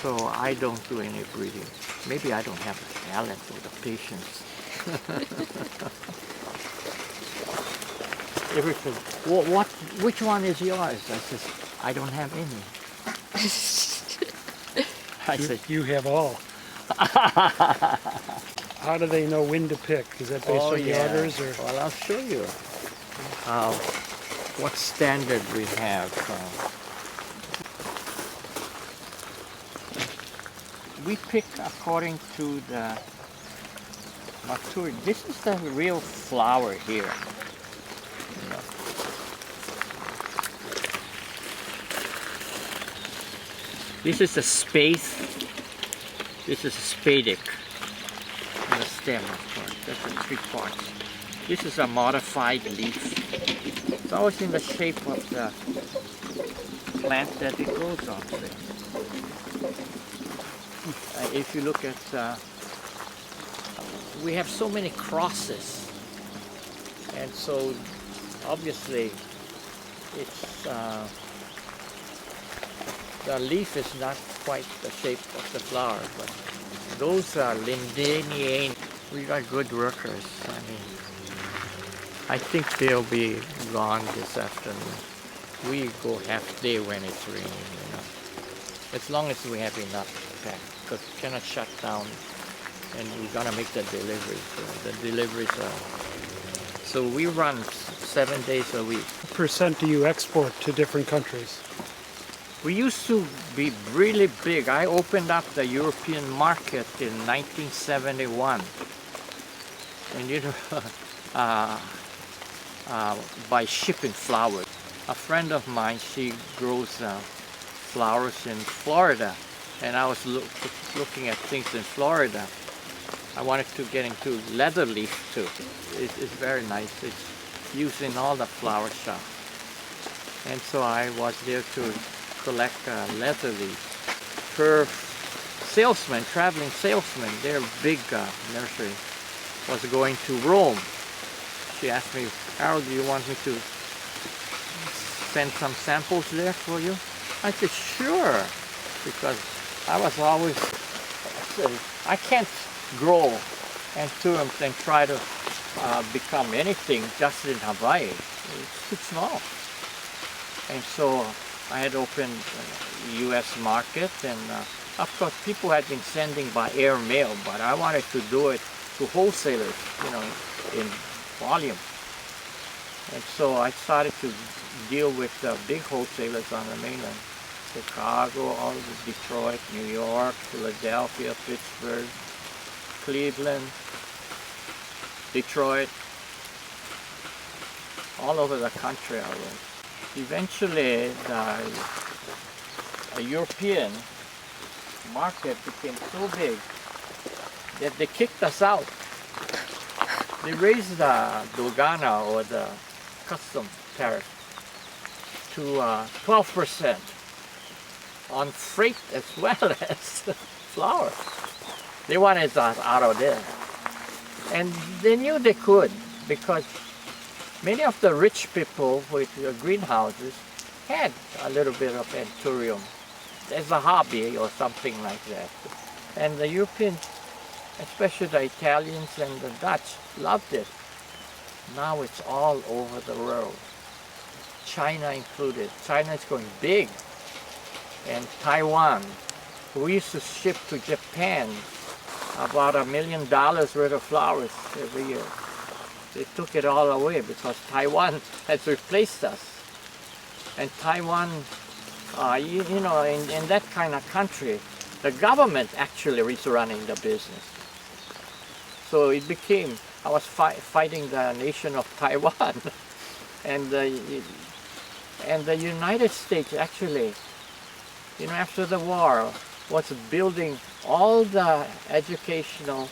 So I don't do any breeding. Maybe I don't have the talent or the patience. Everything. Which one is yours? I says, I don't have any. I said, You have all. How do they know when to pick? Is that based oh on the yeah. orders? Or? Well, I'll show you what standard we have. We pick according to the maturity. This is the real flower here. You know. This is a spathe. This is a spadix. And the stem, of course. That's the 3 parts. This is a modified leaf. It's always in the shape of the plant that it grows on. If you look at, we have so many crosses, and so obviously it's the leaf is not quite the shape of the flower, but those are Lindenian. We got good workers. I mean, I think they'll be gone this afternoon. We go half day when it's raining, you know. As long as we have enough pack, because we cannot shut down, and we're gonna make the deliveries. The deliveries are. So we run 7 days a week. What percent do you export to different countries? We used to be really big. I opened up the European market in 1971. And you know, by shipping flowers. A friend of mine, she grows flowers in Florida. And I was looking at things in Florida. I wanted to get into leather leaf too. It's very nice. It's used in all the flower shops. And so I was there to collect leather leaf. Her salesman, traveling salesman, their big nursery, was going to Rome. She asked me, Harold, do you want me to send some samples there for you? I said, sure, because I was always, I can't grow Anthurium and try to become anything just in Hawaii. It's too small. And so I had opened U.S. market, and of course people had been sending by air mail, but I wanted to do it to wholesalers, you know, in volume. And so I started to deal with big wholesalers on the mainland. Chicago, all of Detroit, New York, Philadelphia, Pittsburgh, Cleveland, Detroit, all over the country I went. Eventually, the European market became so big that they kicked us out. They raised the dogana, or the custom tariff, to 12% on freight as well as flour. They wanted us out of there. And they knew they could, because many of the rich people with greenhouses had a little bit of Anthurium as a hobby or something like that. And the Europeans, especially the Italians and the Dutch, loved it. Now it's all over the world, China included. China is going big, and Taiwan. We used to ship to Japan about $1 million worth of flowers every year. They took it all away because Taiwan has replaced us. And Taiwan, you know, in that kind of country, the government actually is running the business. So it became, I was fighting the nation of Taiwan. And the United States actually, you know, after the war, was building all the educational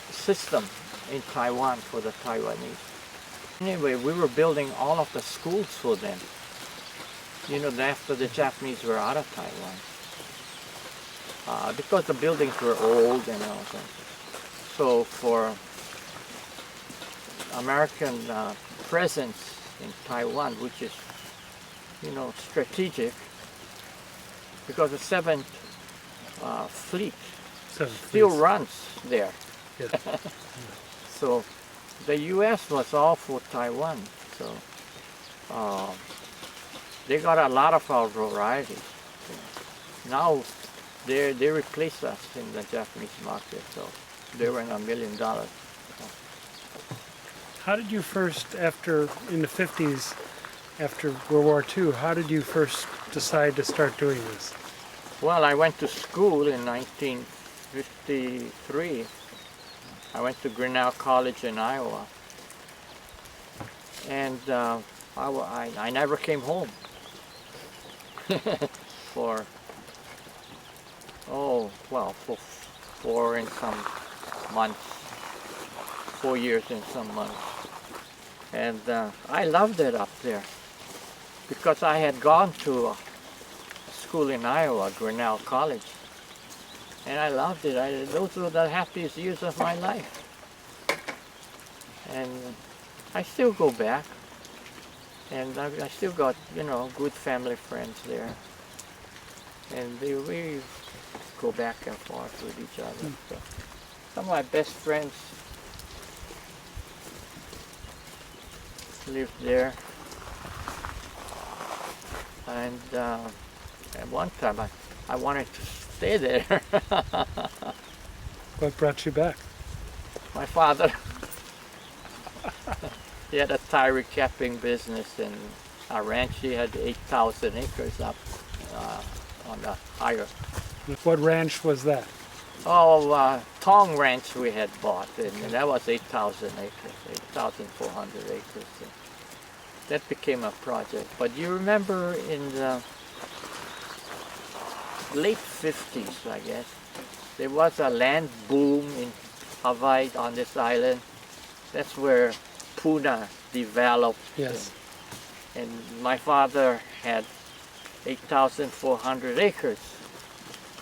system in Taiwan for the Taiwanese. Anyway, we were building all of the schools for them. You know, after the Japanese were out of Taiwan. Because the buildings were old and all that. So for American presence in Taiwan, which is, you know, strategic, because the 7th Fleet Seven still fleets. runs there. Yes. So the U.S. was all for Taiwan. So they got a lot of our varieties. Now they replace us in the Japanese market. So they were in $1 million. How did you first, in the 50s, after World War II, how did you first decide to start doing this? Well, I went to school in 1953. I went to Grinnell College in Iowa. And I never came home for, for 4 and some months, 4 years and some months. And I loved it up there because I had gone to a school in Iowa, Grinnell College, and I loved it. Those were the happiest years of my life. And I still go back, and I still got, good family friends there. And we go back and forth with each other. So some of my best friends lived there. And at one time I wanted to stay there. What brought you back? My father, he had a tire recapping business in a ranch. He had 8,000 acres up on the higher. What ranch was that? Tong Ranch we had bought, and that was 8,000 acres, 8,400 acres. That became a project. But you remember in the late 50s, I guess, there was a land boom in Hawaii on this island. That's where Puna developed. Yes. And my father had 8,400 acres.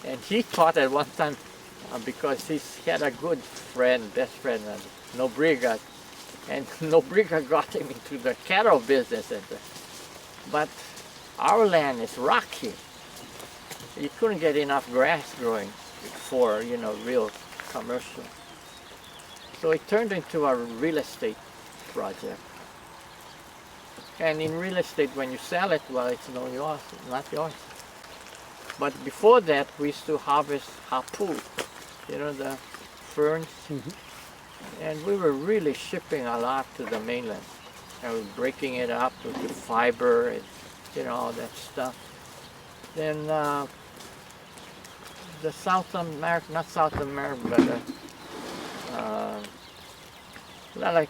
And he thought at one time, because he had a good friend, best friend, Nobriga, and Nobriga got him into the cattle business. But our land is rocky. You couldn't get enough grass growing for, real commercial. So it turned into a real estate project. And in real estate, when you sell it, well, it's not yours. But before that, we used to harvest hapu, the ferns. Mm-hmm. And we were really shipping a lot to the mainland. And we were breaking it up with the fiber and, all that stuff. Then the South America, not South America, but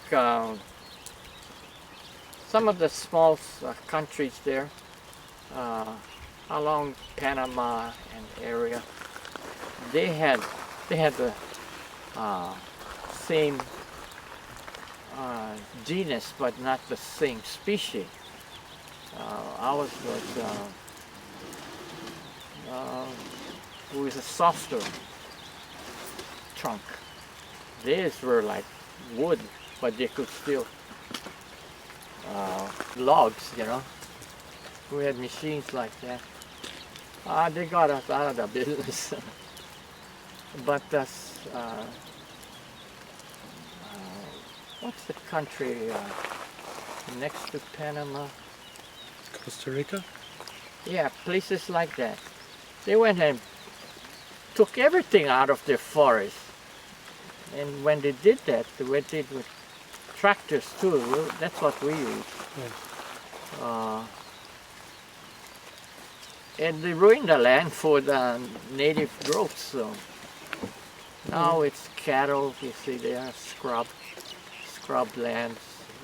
some of the small countries there, along Panama and area, they had the same genus, but not the same species. Ours was a softer trunk. Theirs were like wood, but they could still logs, We had machines like that. They got us out of the business. But that's, what's the country next to Panama? Costa Rica? Yeah, places like that. They went and took everything out of their forest. And when they did that, they went in with tractors too. That's what we use. Yeah. And they ruined the land for the native growth. So now it's cattle. You see, they are scrub lands.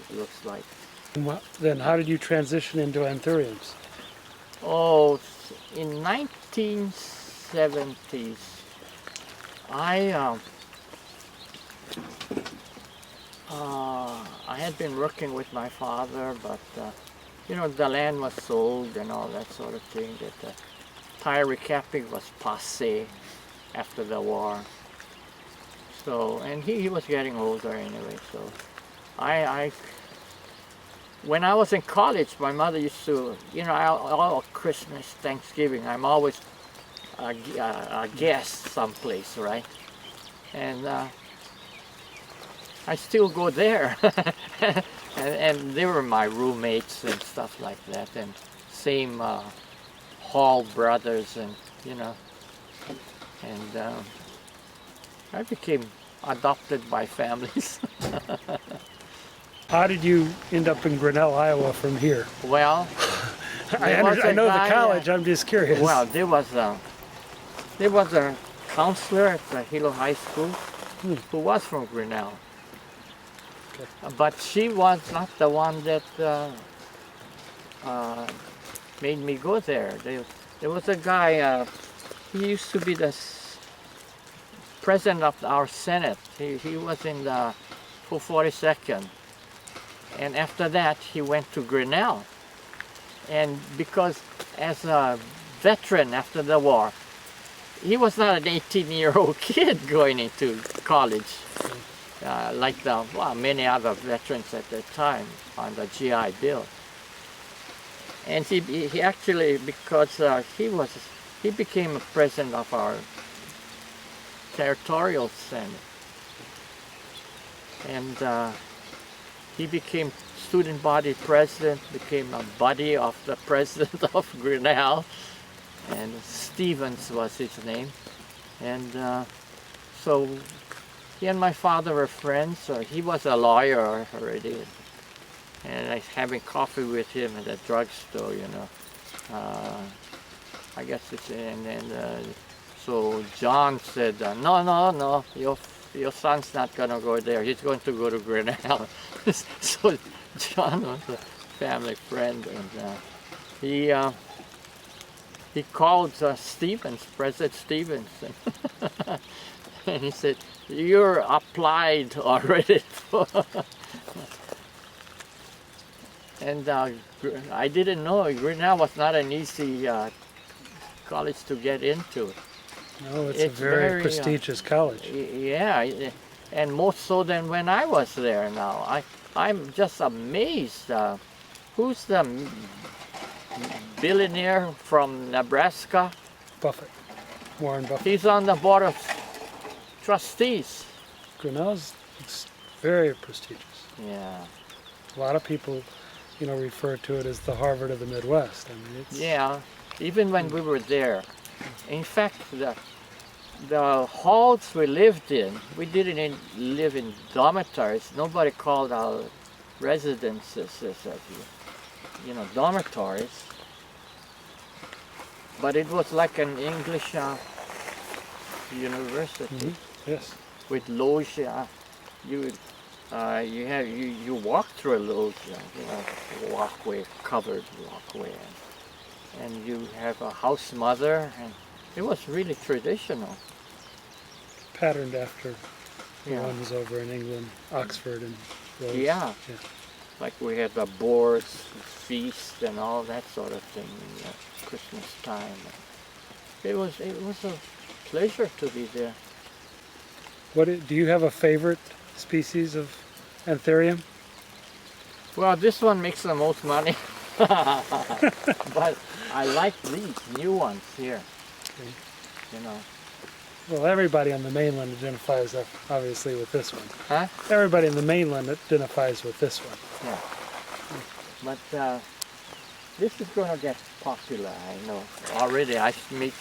It looks like. Then how did you transition into anthuriums? Oh, in 1970s, I had been working with my father, but the land was sold and all that sort of thing. That tire recapping was passé after the war. So, and he was getting older anyway. So, when I was in college, my mother used to, all Christmas, Thanksgiving, I'm always a guest someplace, right? And I still go there, and they were my roommates and stuff like that, and same Hall brothers, and you know, and I became adopted by families. How did you end up in Grinnell, Iowa from here? Well, I know the college, I'm just curious. well, there was a counselor at the Hilo High School who was from Grinnell. Okay. But she was not the one that made me go there. There was a guy, he used to be the president of our Senate. He was in the 242nd. And after that, he went to Grinnell. And because as a veteran after the war, he was not an 18-year-old kid going into college, like many other veterans at that time on the GI Bill. And he actually, because he became a president of our territorial Senate. And he became student body president, became a buddy of the president of Grinnell, and Stevens was his name. And so he and my father were friends. He was a lawyer already, and I was having coffee with him at the drugstore, you know. I guess it's, so John said, no, your son's not going to go there. He's going to go to Grinnell. So John was a family friend, and he called Stevens, President Stevens, and he said, "You're applied already." And I didn't know Grinnell was not an easy college to get into. No, it's a very prestigious college. Yeah, and more so than when I was there now. I'm just amazed. Who's the billionaire from Nebraska? Buffett, Warren Buffett. He's on the board of trustees. Grinnell's very prestigious. Yeah. A lot of people, you know, refer to it as the Harvard of the Midwest. I mean, it's... Yeah, even when we were there. In fact, the halls we lived in, we didn't live in dormitories. Nobody called our residences, you know, dormitories. But it was like an English university. Yes. With loggia. You walk through a loggia, you know, walkway, covered walkway, and you have a house mother, and it was really traditional. Patterned after the ones over in England, Oxford and those. Yeah. Like we had the boards, feast, and all that sort of thing in Christmas time. It was a pleasure to be there. Do you have a favorite species of Anthurium? Well, this one makes the most money, but I like these new ones here. Okay. You know. Well, everybody on the mainland identifies obviously with this one. Huh? Everybody in the mainland identifies with this one. Yeah. But this is going to get popular, I know. Already I make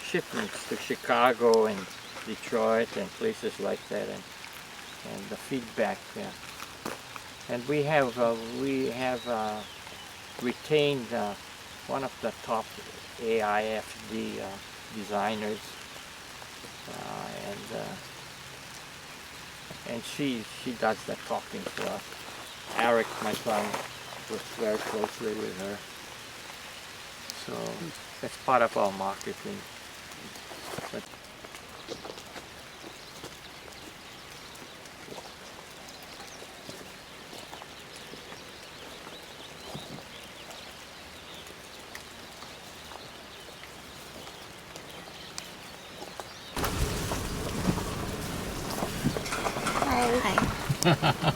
shipments to Chicago and Detroit and places like that, and the feedback, yeah. And we have retained one of the top AIFD designers, and she does the talking for us. Eric, my son, works very closely with her. So that's part of our marketing. But Hi.